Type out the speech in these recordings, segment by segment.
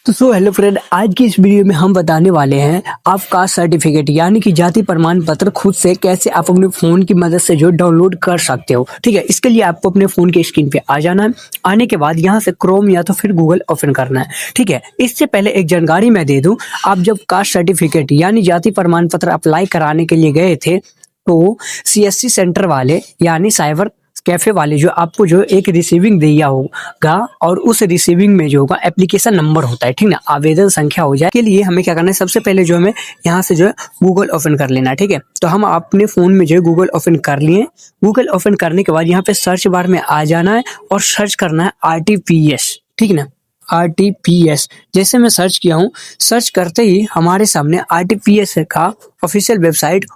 तो hello friend, आज की इस वीडियो में हम बताने वाले हैं आप कास्ट सर्टिफिकेट यानी कि जाति प्रमाण पत्र खुद से कैसे आप अपने फोन की मदद से जो डाउनलोड कर सकते हो। ठीक है, इसके लिए आपको अपने फोन के स्क्रीन पे आ जाना है। आने के बाद यहाँ से क्रोम या तो फिर गूगल ओपन करना है। ठीक है, इससे पहले एक जानकारी मैं दे दूं, आप जब कास्ट सर्टिफिकेट यानी जाति प्रमाण पत्र अप्लाई कराने के लिए गए थे तो सीएससी सेंटर वाले यानी साइबर कैफे वाले जो आपको जो एक रिसीविंग दिया होगा और उस रिसीविंग में जो होगा एप्लीकेशन नंबर होता है, ठीक ना, आवेदन संख्या हो जाए के लिए हमें क्या करना है, सबसे पहले जो हमें यहाँ से जो है गूगल ओपन कर लेना है। ठीक है, तो हम अपने फोन में जो है गूगल ओपन कर लिए। गूगल ओपन करने के बाद यहाँ पे सर्च बार में आ जाना है और सर्च करना है आरटीपीएस। ठीक ना, आरटीपीएस जैसे मैं सर्च किया हूँ, सर्च करते ही हमारे सामने आरटीपीएस का ऑफिशियल वेबसाइट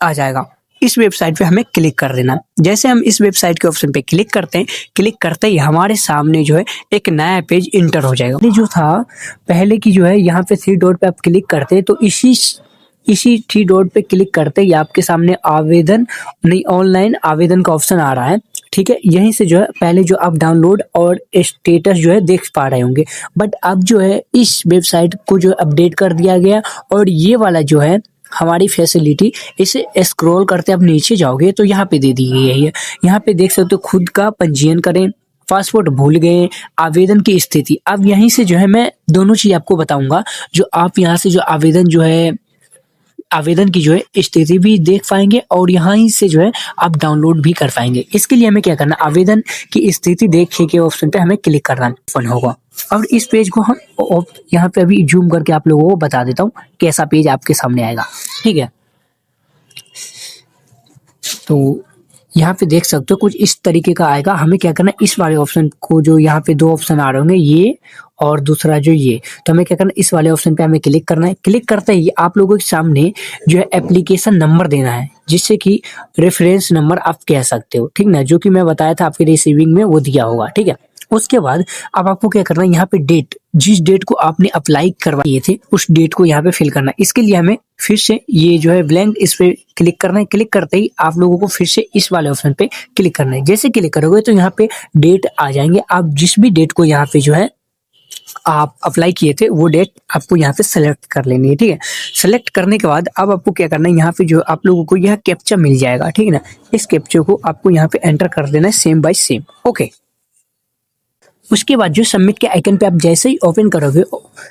आ जाएगा। इस वेबसाइट पे हमें क्लिक कर देना। जैसे हम इस वेबसाइट के ऑप्शन पे क्लिक करते हैं, क्लिक करते ही हमारे सामने जो है एक नया पेज इंटर हो जाएगा। जो था पहले की जो है यहाँ पे थ्री डॉट पे आप क्लिक करते हैं तो इसी थ्री डॉट पे क्लिक करते ही आपके सामने आवेदन नहीं ऑनलाइन आवेदन का ऑप्शन आ रहा है। ठीक है, यहीं से जो है पहले जो आप डाउनलोड और स्टेटस जो है देख पा रहे होंगे, बट अब जो है इस वेबसाइट को जो अपडेट कर दिया गया और ये वाला जो है हमारी फैसिलिटी, इसे स्क्रॉल करते आप नीचे जाओगे तो यहाँ पे दे दी गई है। यहाँ पे देख सकते हो खुद का पंजीयन करें, पासपोर्ट भूल गए, आवेदन की स्थिति। अब यहीं से जो है मैं दोनों चीज आपको बताऊंगा, जो आप यहाँ से जो आवेदन जो है आवेदन की जो है स्थिति भी देख पाएंगे और यहाँ ही से जो है आप डाउनलोड भी कर पाएंगे। इसके लिए हमें क्या करना, आवेदन की स्थिति देखने के ऑप्शन पे हमें क्लिक करना ओपन होगा और इस पेज को हम यहाँ पे अभी जूम करके आप लोगों को बता देता हूँ कैसा पेज आपके सामने आएगा। ठीक है, तो यहाँ पे देख सकते हो कुछ इस तरीके का आएगा। हमें क्या करना है, इस वाले ऑप्शन को, जो यहाँ पे दो ऑप्शन आ रहे होंगे ये और दूसरा जो ये, तो हमें क्या करना है, इस वाले ऑप्शन पे हमें क्लिक करना है। क्लिक करते ही आप लोगों के सामने जो है एप्लीकेशन नंबर देना है, जिससे कि रेफरेंस नंबर आप कह सकते हो। ठीक ना, जो कि मैं बताया था आपके रिसीविंग में वो दिया होगा। ठीक है, उसके बाद अब आपको क्या करना है, यहाँ पे डेट, जिस डेट को आपने अप्लाई करवाए थे उस डेट को यहाँ पे फिल करना है। इसके लिए हमें फिर से ये जो है ब्लैंक, इस पे क्लिक करना है। क्लिक करते ही आप लोगों को फिर से इस वाले ऑप्शन पे क्लिक करना है। जैसे क्लिक करोगे तो यहाँ पे डेट आ जाएंगे। आप जिस भी डेट को यहाँ पे जो है आप अप्लाई किए थे वो डेट आपको यहाँ पे सेलेक्ट कर लेनी है। ठीक है, सेलेक्ट करने के बाद अब आपको क्या करना है, यहाँ पे जो आप लोगों को यह कैप्चा मिल जाएगा। ठीक है ना, इस कैप्चा को आपको यहाँ पे एंटर कर देना है सेम बाय सेम। ओके, उसके बाद जो सबमिट के आइकन पे आप जैसे ही ओपन करोगे,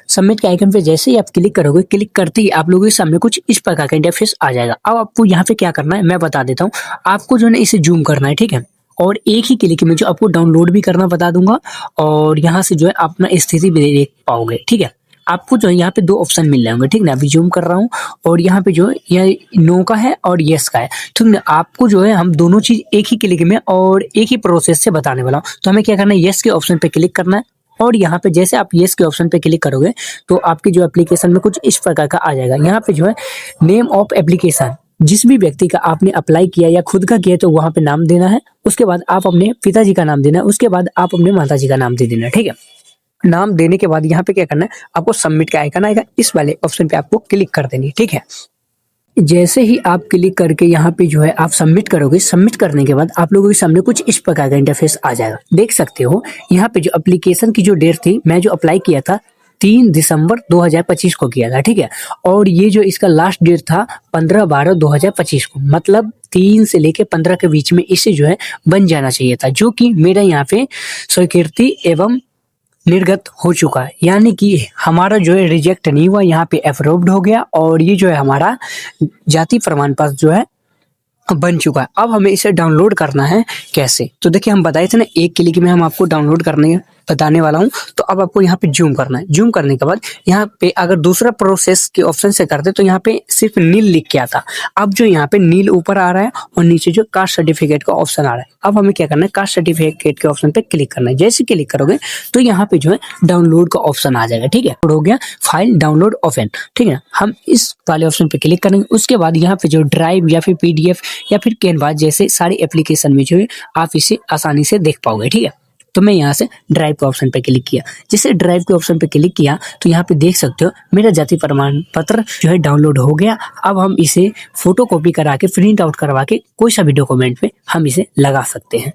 सबमिट के आइकन पे जैसे ही आप क्लिक करोगे, क्लिक करते ही आप लोगों के सामने कुछ इस प्रकार का इंटरफेस आ जाएगा। अब आपको यहाँ पे क्या करना है मैं बता देता हूँ। आपको जो है ना इसे जूम करना है। ठीक है, और एक ही क्लिक में जो आपको डाउनलोड भी करना बता दूंगा और यहाँ से जो है अपना स्थिति भी देख पाओगे। ठीक है, आपको जो है यहाँ पे दो ऑप्शन मिल रहे होंगे। ठीक ना, अभी जूम कर रहा हूँ और यहाँ पे जो है यह नो का है और यस का है। ठीक ना, आपको जो है हम दोनों चीज एक ही क्लिक में और एक ही प्रोसेस से बताने वाला हूँ। तो हमें क्या करना है, यस के ऑप्शन पे क्लिक करना है और यहाँ पे जैसे आप यस के ऑप्शन पे क्लिक करोगे तो आपकी जो एप्लीकेशन में कुछ इस प्रकार का आ जाएगा। यहाँ पे जो है नेम ऑफ एप्लीकेशन, जिस भी व्यक्ति का आपने अप्लाई किया या खुद का किया तो वहां पे नाम देना है। उसके बाद आप अपने पिताजी का नाम देना है, उसके बाद आप अपने माताजी का नाम दे देना है। ठीक है, नाम देने के बाद यहाँ पे क्या करना है, आपको सबमिट का आइकन आएगा, इस वाले ऑप्शन पे आपको क्लिक कर देनी है। ठीक है, जैसे ही आप क्लिक करके यहाँ पे जो है आप सबमिट करोगे, सबमिट करने के बाद आप लोगों के सामने कुछ इस प्रकार का इंटरफेस आ जाएगा। देख सकते हो यहाँ पे जो एप्लीकेशन की जो डेट थी, मैं जो अप्लाई किया था 3 दिसंबर 2025 को किया था। ठीक है, और ये जो इसका लास्ट डेट था 15/12/2025 को, मतलब 3 से लेके 15 के बीच में इसे जो है बन जाना चाहिए था, जो कि मेरा यहाँ पे स्वीकृति एवं निर्गत हो चुका है, यानी कि हमारा जो है रिजेक्ट नहीं हुआ, यहाँ पे अप्रूव्ड हो गया और ये जो है हमारा जाति प्रमाण पत्र जो है बन चुका है। अब हमें इसे डाउनलोड करना है कैसे, तो देखिए हम बताए थे ना एक क्लिक में हम आपको डाउनलोड करने बताने वाला हूं। तो अब आपको यहाँ पे जूम करना है। जूम करने के बाद यहाँ पे अगर दूसरा प्रोसेस के ऑप्शन से करते तो यहाँ पे सिर्फ नील लिख के आता। अब जो यहाँ पे नील ऊपर आ रहा है और नीचे जो कास्ट सर्टिफिकेट का ऑप्शन आ रहा है। अब हमें क्या करना है, कास्ट सर्टिफिकेट के ऑप्शन पे क्लिक करना है। जैसे क्लिक करोगे तो यहाँ पे जो है डाउनलोड का ऑप्शन आ जाएगा। ठीक है, हो गया फाइल डाउनलोड ओपन। ठीक है, हम इस वाले ऑप्शन पे क्लिक करेंगे। उसके बाद यहाँ पे जो ड्राइव या फिर पीडीएफ या फिर कैनवा जैसे सारी एप्लीकेशन में जो है आप इसे आसानी से देख पाओगे। ठीक है, तो मैं यहाँ से ड्राइव के ऑप्शन पे क्लिक किया। जैसे ड्राइव के ऑप्शन पे क्लिक किया तो यहाँ पे देख सकते हो मेरा जाति प्रमाण पत्र जो है डाउनलोड हो गया। अब हम इसे फोटो कॉपी करा के प्रिंट आउट करवा के कोई सा भी डॉक्यूमेंट पे हम इसे लगा सकते हैं।